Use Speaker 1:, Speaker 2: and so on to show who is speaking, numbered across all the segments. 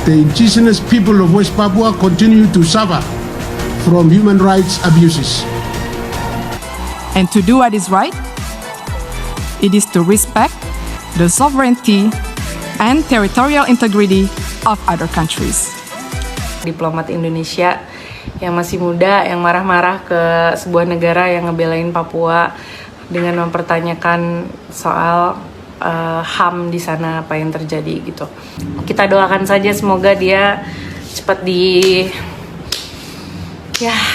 Speaker 1: The indigenous people of West Papua continue to suffer from human rights abuses.
Speaker 2: And to do what is right, it is to respect the sovereignty and territorial integrity of other countries.
Speaker 3: Diplomat Indonesia yang masih muda, yang marah-marah ke sebuah negara yang ngebelain Papua dengan mempertanyakan soal HAM di sana, apa yang terjadi gitu. Kita doakan saja semoga dia cepat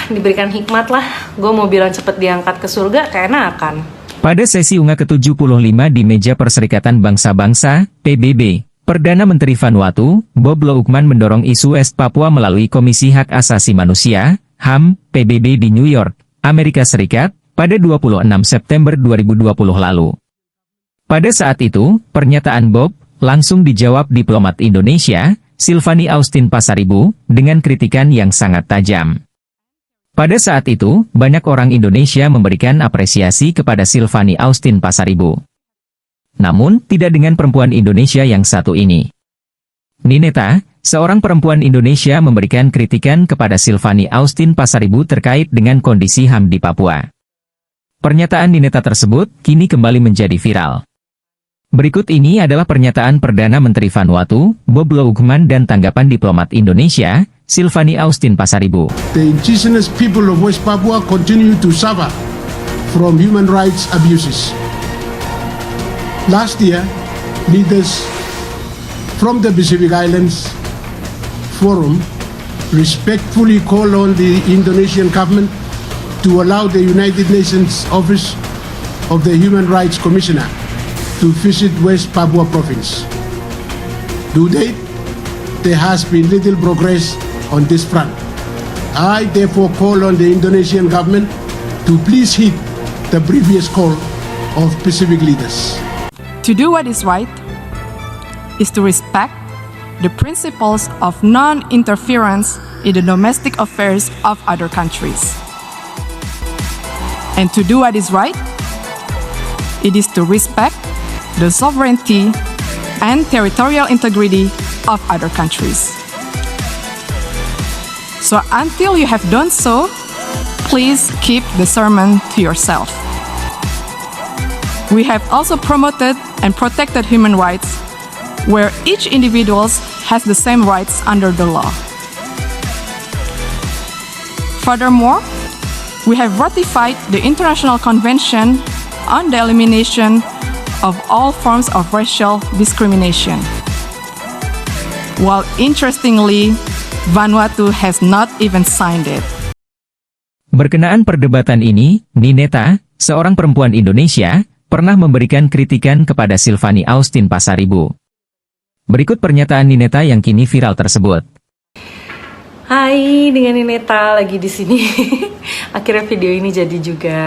Speaker 3: diberikan hikmat lah. Gue mau bilang cepat diangkat ke surga, keenakan.
Speaker 4: Pada sesi UNGA ke-75 di meja Perserikatan Bangsa-Bangsa, PBB, Perdana Menteri Vanuatu, Bob Loukman mendorong isu West Papua melalui Komisi Hak Asasi Manusia, HAM, PBB di New York, Amerika Serikat, pada 26 September 2020 lalu. Pada saat itu, pernyataan Bob langsung dijawab diplomat Indonesia, Silvani Austin Pasaribu, dengan kritikan yang sangat tajam. Pada saat itu, banyak orang Indonesia memberikan apresiasi kepada Silvani Austin Pasaribu. Namun, tidak dengan perempuan Indonesia yang satu ini. Nineta, seorang perempuan Indonesia memberikan kritikan kepada Silvani Austin Pasaribu terkait dengan kondisi HAM di Papua. Pernyataan Nineta tersebut kini kembali menjadi viral. Berikut ini adalah pernyataan Perdana Menteri Vanuatu, Bob Loukman dan tanggapan diplomat Indonesia, Silvani Austin Pasaribu.
Speaker 1: The indigenous people of West Papua continue to suffer from human rights abuses. Last year, leaders from the Pacific Islands Forum respectfully called on the Indonesian government to allow the United Nations Office of the Human Rights Commissioner to visit West Papua Province. To date, there has been little progress on this front. I therefore call on the Indonesian government to please heed the previous call of Pacific leaders.
Speaker 2: To do what is right is to respect the principles of non-interference in the domestic affairs of other countries. And to do what is right, it is to respect the sovereignty and territorial integrity of other countries. So until you have done so, please keep the sermon to yourself. We have also promoted and protected human rights where each individual has the same rights under the law. Furthermore, we have ratified the International Convention on the Elimination of all forms of racial discrimination. While interestingly, Vanuatu has not even signed it.
Speaker 4: Berkenaan perdebatan ini, Nineta, seorang perempuan Indonesia, pernah memberikan kritikan kepada Silvani Austin Pasaribu. Berikut pernyataan Nineta yang kini viral tersebut.
Speaker 3: Hai, dengan Nineta lagi di sini. Akhirnya video ini jadi juga.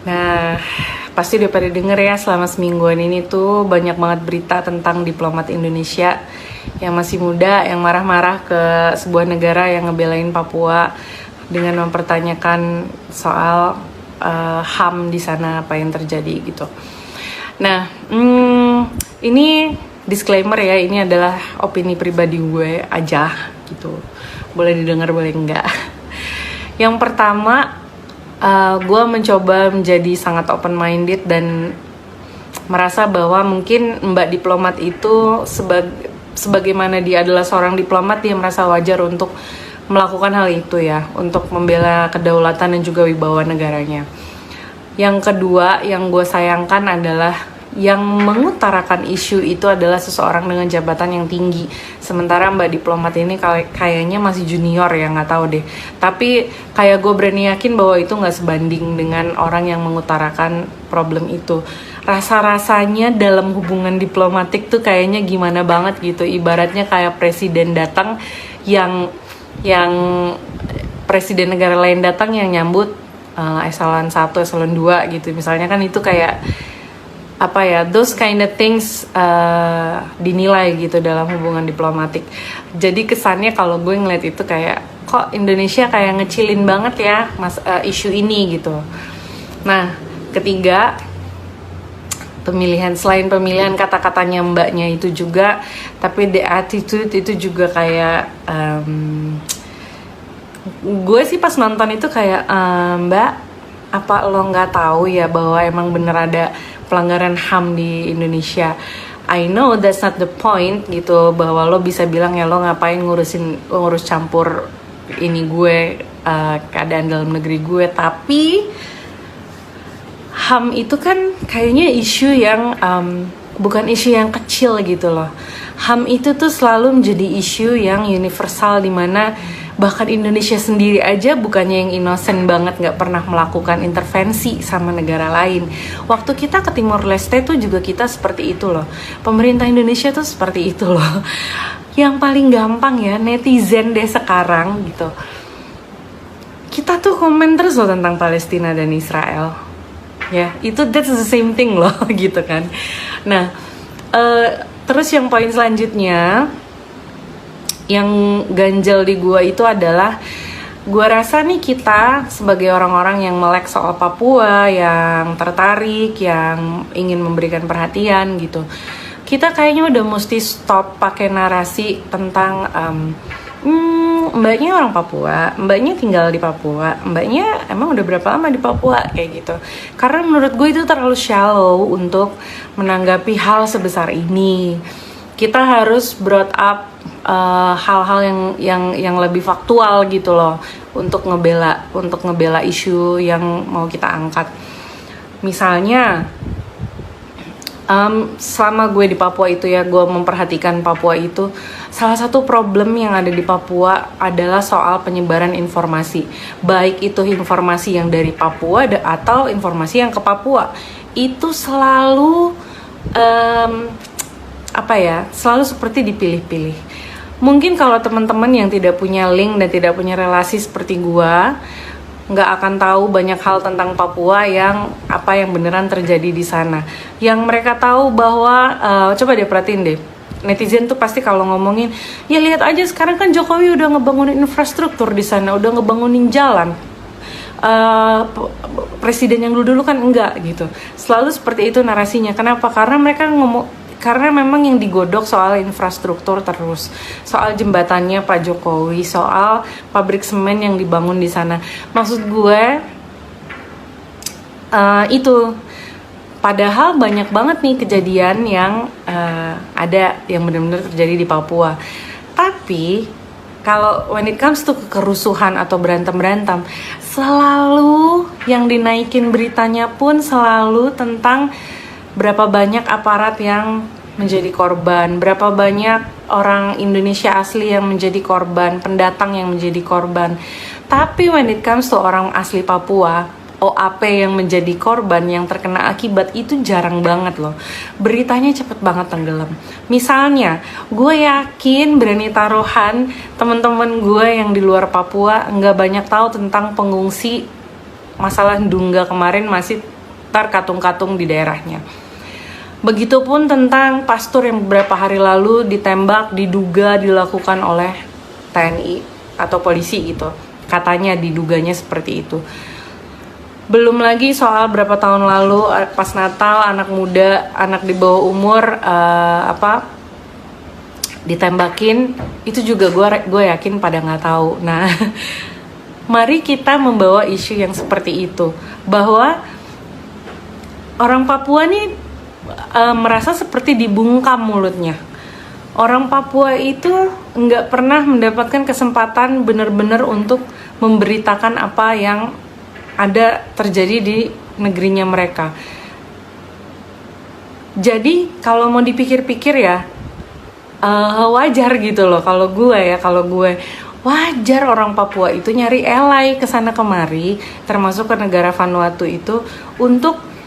Speaker 3: Nah, pasti udah pada denger ya, selama semingguan ini tuh banyak banget berita tentang diplomat Indonesia yang masih muda, yang marah-marah ke sebuah negara yang ngebelain Papua dengan mempertanyakan soal HAM di sana, apa yang terjadi gitu. Nah, ini disclaimer ya, ini adalah opini pribadi gue aja gitu. Boleh didengar, boleh enggak. Yang pertama, gue mencoba menjadi sangat open-minded dan merasa bahwa mungkin Mbak Diplomat itu sebagaimana dia adalah seorang diplomat, dia merasa wajar untuk melakukan hal itu ya, untuk membela kedaulatan dan juga wibawa negaranya. Yang kedua yang gue sayangkan adalah yang mengutarakan isu itu adalah seseorang dengan jabatan yang tinggi, sementara Mbak Diplomat ini kayaknya masih junior ya, nggak tahu deh. Tapi kayak gue berani yakin bahwa itu nggak sebanding dengan orang yang mengutarakan problem itu. Rasa-rasanya dalam hubungan diplomatik tuh kayaknya gimana banget gitu, ibaratnya kayak presiden datang yang presiden negara lain datang yang nyambut eselon 1, eselon 2 gitu. Misalnya kan itu kayak apa ya, those kind of things dinilai gitu dalam hubungan diplomatik. Jadi kesannya kalau gue ngeliat itu kayak, kok Indonesia kayak ngecilin banget ya isu ini gitu. Nah, ketiga, selain pemilihan kata-katanya mbaknya itu juga, tapi the attitude itu juga kayak gue sih pas nonton itu kayak mbak, apa lo nggak tahu ya bahwa emang bener ada pelanggaran HAM di Indonesia. I know that's not the point gitu, bahwa lo bisa bilang ya lo ngapain ngurus campur ini gue, keadaan dalam negeri gue, tapi HAM itu kan kayaknya isu yang bukan isu yang kecil gitu loh. HAM itu tuh selalu menjadi isu yang universal, dimana bahkan Indonesia sendiri aja bukannya yang innocent banget gak pernah melakukan intervensi sama negara lain. Waktu kita ke Timor Leste tuh juga kita seperti itu loh. Pemerintah Indonesia tuh seperti itu loh. Yang paling gampang ya, netizen deh sekarang gitu, kita tuh komen terus loh tentang Palestina dan Israel. Ya, itu that's the same thing loh gitu kan. Nah, terus yang poin selanjutnya yang ganjel di gua itu adalah, gua rasa nih kita sebagai orang-orang yang melek soal Papua, yang tertarik, yang ingin memberikan perhatian gitu, kita kayaknya udah mesti stop pakai narasi tentang mbaknya orang Papua, mbaknya tinggal di Papua, mbaknya emang udah berapa lama di Papua, kayak gitu. Karena menurut gue itu terlalu shallow untuk menanggapi hal sebesar ini. Kita harus brought up hal-hal yang lebih faktual gitu loh, untuk ngebela isu yang mau kita angkat. Misalnya selama gue di Papua itu ya, gue memperhatikan Papua itu, salah satu problem yang ada di Papua adalah soal penyebaran informasi, baik itu informasi yang dari Papua atau informasi yang ke Papua. Itu selalu selalu seperti dipilih-pilih. Mungkin kalau teman-teman yang tidak punya link dan tidak punya relasi seperti gua, nggak akan tahu banyak hal tentang Papua yang beneran terjadi di sana. Yang mereka tahu bahwa coba deh perhatiin deh, netizen tuh pasti kalau ngomongin, ya lihat aja sekarang kan Jokowi udah ngebangunin infrastruktur di sana, udah ngebangunin jalan. Presiden yang dulu kan enggak gitu. Selalu seperti itu narasinya. Kenapa? Karena memang yang digodok soal infrastruktur terus, soal jembatannya Pak Jokowi, soal pabrik semen yang dibangun di sana. Maksud gue itu, padahal banyak banget nih kejadian yang ada yang benar-benar terjadi di Papua. Tapi kalau when it comes to kerusuhan atau berantem, selalu yang dinaikin beritanya pun selalu tentang berapa banyak aparat yang menjadi korban, berapa banyak orang Indonesia asli yang menjadi korban, pendatang yang menjadi korban. Tapi when it comes to orang asli Papua, OAP yang menjadi korban, yang terkena akibat, itu jarang banget loh. Beritanya cepet banget tenggelam. Misalnya, gue yakin berani taruhan teman-teman gue yang di luar Papua nggak banyak tahu tentang pengungsi masalah Ndungga kemarin masih terkatung-katung di daerahnya. Begitupun tentang pastor yang beberapa hari lalu ditembak, diduga dilakukan oleh TNI atau polisi gitu. Katanya diduganya seperti itu. Belum lagi soal berapa tahun lalu pas Natal anak muda, anak di bawah umur ditembakin, itu juga gue yakin pada nggak tahu. Nah, mari kita membawa isu yang seperti itu, bahwa orang Papua nih merasa seperti dibungkam mulutnya. Orang Papua itu nggak pernah mendapatkan kesempatan benar-benar untuk memberitakan apa yang ada terjadi di negerinya mereka. Jadi kalau mau dipikir-pikir ya, wajar gitu loh. Kalau gue wajar orang Papua itu nyari ally kesana kemari, termasuk ke negara Vanuatu itu, untuk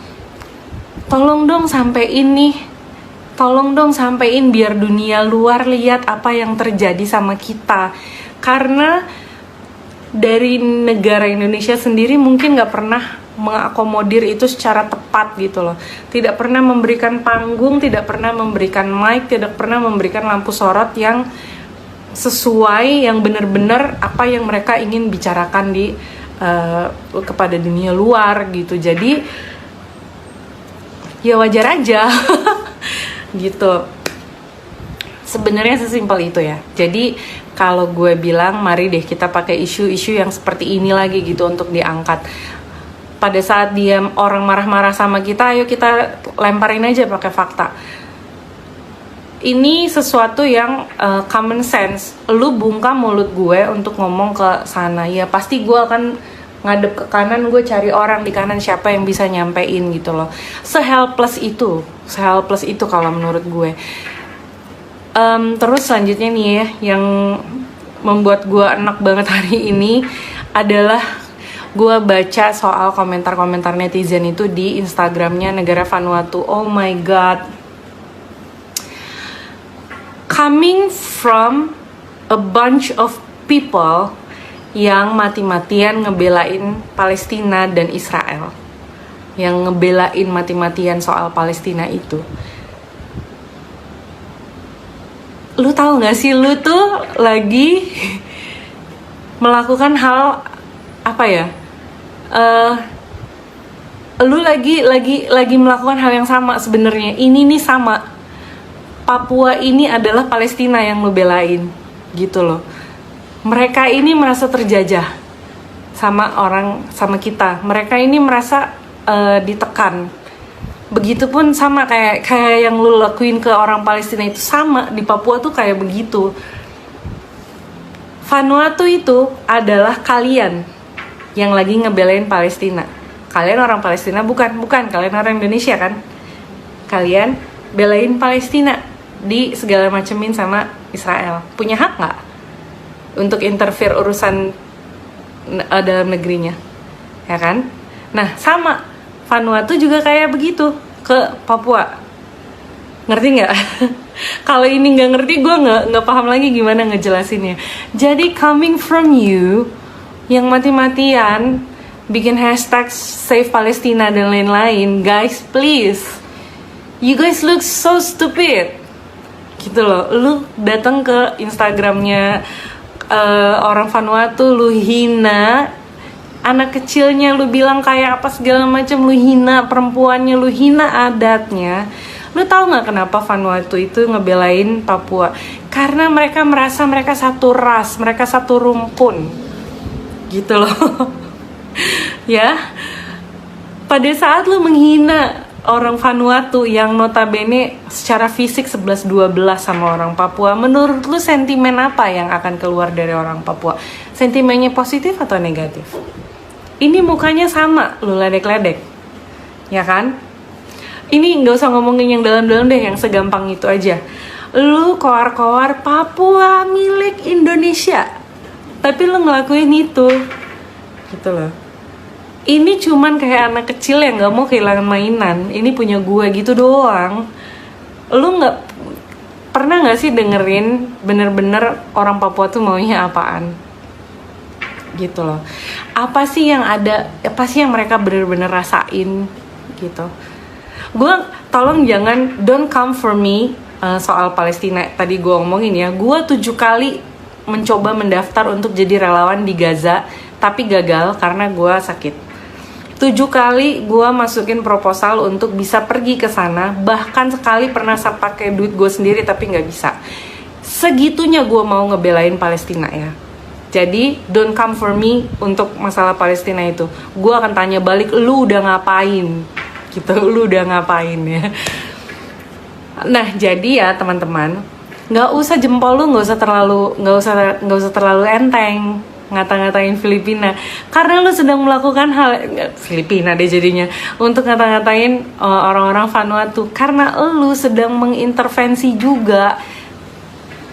Speaker 3: tolong dong sampein biar dunia luar lihat apa yang terjadi sama kita. Karena dari negara Indonesia sendiri mungkin gak pernah mengakomodir itu secara tepat gitu loh. Tidak pernah memberikan panggung, tidak pernah memberikan mic, tidak pernah memberikan lampu sorot yang sesuai, yang benar-benar apa yang mereka ingin bicarakan kepada dunia luar gitu. Jadi ya wajar aja. Gitu. Sebenarnya sesimpel itu ya. Jadi kalau gue bilang mari deh kita pakai isu-isu yang seperti ini lagi gitu untuk diangkat. Pada saat dia orang marah-marah sama kita, ayo kita lemparin aja pakai fakta. Ini sesuatu yang common sense. Lu bungkam mulut gue untuk ngomong ke sana, ya pasti gue akan ngadep ke kanan, gue cari orang di kanan siapa yang bisa nyampein gitu loh. Se-helpless itu kalau menurut gue. Terus selanjutnya nih ya, yang membuat gue enak banget hari ini adalah gue baca soal komentar-komentar netizen itu di Instagramnya negara Vanuatu. Oh my god, coming from a bunch of people yang mati-matian ngebelain Palestina dan Israel, yang ngebelain mati-matian soal Palestina itu. Lu tahu gak sih, lu tuh lagi melakukan hal apa ya? Lu lagi melakukan hal yang sama sebenarnya. Ini nih sama. Papua ini adalah Palestina yang lu belain, gitu loh. Mereka ini merasa terjajah sama kita. Mereka ini merasa ditekan. Begitupun sama kayak yang lu lakuin ke orang Palestina itu, sama di Papua tuh kayak begitu. Vanuatu itu adalah kalian yang lagi ngebelain Palestina. Kalian orang Palestina bukan, kalian orang Indonesia kan? Kalian belain Palestina di segala macemin sama Israel. Punya hak nggak untuk interfere urusan dalam negerinya? Ya kan? Nah, sama Vanuatu juga kayak begitu ke Papua. Ngerti nggak? Kalau ini nggak ngerti, gue nggak paham lagi gimana ngejelasinnya. Jadi coming from you yang mati-matian bikin hashtag Save Palestina dan lain-lain, guys, please, you guys look so stupid. Gitu loh, lu datang ke Instagramnya orang Vanuatu, lu hina anak kecilnya, lu bilang kayak apa segala macam, lu hina perempuannya, lu hina adatnya. Lu tahu nggak kenapa Vanuatu itu ngebelain Papua? Karena mereka merasa mereka satu ras, mereka satu rumpun, gitu loh. Ya, pada saat lu menghina orang Vanuatu yang notabene secara fisik 11-12 sama orang Papua, menurut lu sentimen apa yang akan keluar dari orang Papua? Sentimennya positif atau negatif? Ini mukanya sama, lu ledek-ledek, ya kan? Ini nggak usah ngomongin yang dalam-dalam deh, yang segampang itu aja. Lu koar-koar Papua milik Indonesia, tapi lu ngelakuin itu, gitu loh. Ini cuman kayak anak kecil yang nggak mau kehilangan mainan. Ini punya gue gitu doang. Lu nggak pernah nggak sih dengerin bener-bener orang Papua tuh maunya apaan? Gitu loh. Apa sih yang ada? Apa sih yang mereka bener-bener rasain? Gitu. Gue tolong jangan don't come for me soal Palestina. Tadi gue ngomongin ya. Gue 7 kali mencoba mendaftar untuk jadi relawan di Gaza, tapi gagal karena gue sakit. 7 kali gue masukin proposal untuk bisa pergi ke sana, bahkan sekali pernah pakai duit gue sendiri tapi nggak bisa. Segitunya gue mau ngebelain Palestina ya. Jadi don't come for me untuk masalah Palestina itu. Gue akan tanya balik, lu udah ngapain? Gitu, lu udah ngapain ya? Nah jadi ya teman-teman, nggak usah jempol lu nggak usah terlalu enteng ngata-ngatain Filipina, karena lu sedang melakukan hal Filipina deh jadinya untuk ngata-ngatain orang-orang Vanuatu, karena lu sedang mengintervensi juga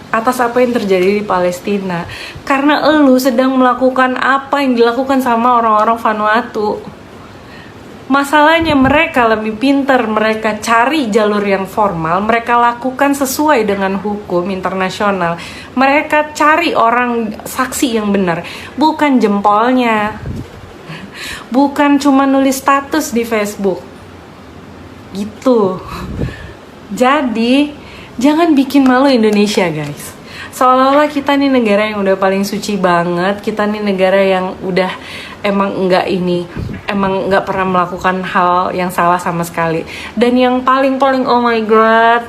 Speaker 3: atas apa yang terjadi di Palestina, karena lu sedang melakukan apa yang dilakukan sama orang-orang Vanuatu. Masalahnya mereka lebih pintar, mereka cari jalur yang formal, mereka lakukan sesuai dengan hukum internasional. Mereka cari orang saksi yang benar, bukan jempolnya. Bukan cuma nulis status di Facebook. Gitu. Jadi, jangan bikin malu Indonesia, guys. Seolah-olah kita nih negara yang udah paling suci banget, kita nih negara yang udah emang enggak ini emang nggak pernah melakukan hal yang salah sama sekali. Dan yang paling oh my god,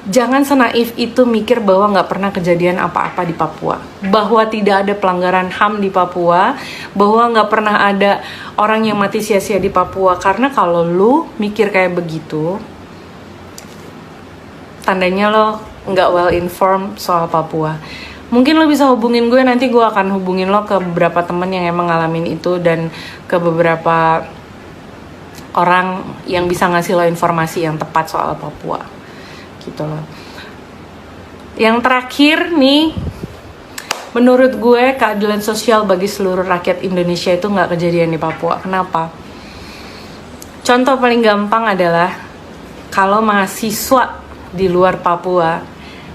Speaker 3: jangan senaif itu mikir bahwa nggak pernah kejadian apa-apa di Papua, bahwa tidak ada pelanggaran HAM di Papua, bahwa nggak pernah ada orang yang mati sia-sia di Papua. Karena kalau lu mikir kayak begitu, tandanya lo nggak well informed soal Papua. Mungkin lo bisa hubungin gue, nanti gue akan hubungin lo ke beberapa temen yang emang ngalamin itu, dan ke beberapa orang yang bisa ngasih lo informasi yang tepat soal Papua gitu loh. Yang terakhir nih, menurut gue keadilan sosial bagi seluruh rakyat Indonesia itu nggak kejadian di Papua. Kenapa? Contoh paling gampang adalah kalau mahasiswa di luar Papua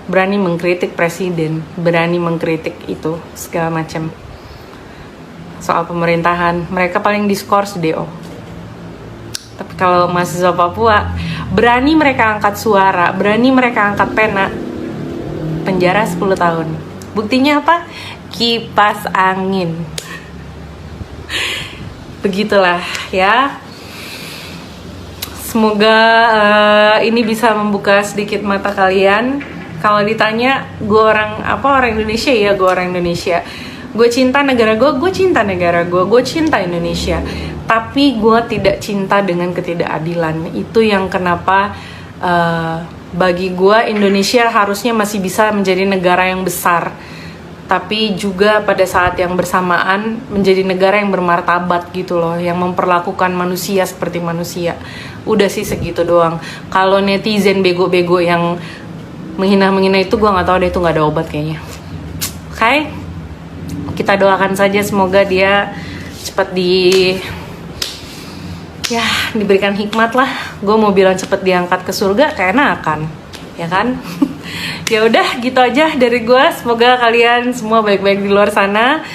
Speaker 3: berani mengkritik presiden, berani mengkritik itu segala macam soal pemerintahan, mereka paling diskors DO. Tapi kalau mahasiswa Papua berani mereka angkat suara, berani mereka angkat pena, penjara 10 tahun. Buktinya apa? Kipas angin. Begitulah ya. Semoga ini bisa membuka sedikit mata kalian. Kalau ditanya gue orang Indonesia, ya gue orang Indonesia. Gue cinta negara gue cinta negara gue cinta Indonesia. Tapi gue tidak cinta dengan ketidakadilan. Itu yang kenapa bagi gue Indonesia harusnya masih bisa menjadi negara yang besar, tapi juga pada saat yang bersamaan menjadi negara yang bermartabat gitu loh, yang memperlakukan manusia seperti manusia. Udah sih segitu doang. Kalau netizen bego-bego yang menghina itu gue nggak tahu deh, itu nggak ada obat kayaknya. Oke, kita doakan saja semoga dia cepat diberikan hikmat lah. Gue mau bilang cepat diangkat ke surga kayak enakan, ya kan? Ya udah gitu aja dari gue. Semoga kalian semua baik-baik di luar sana.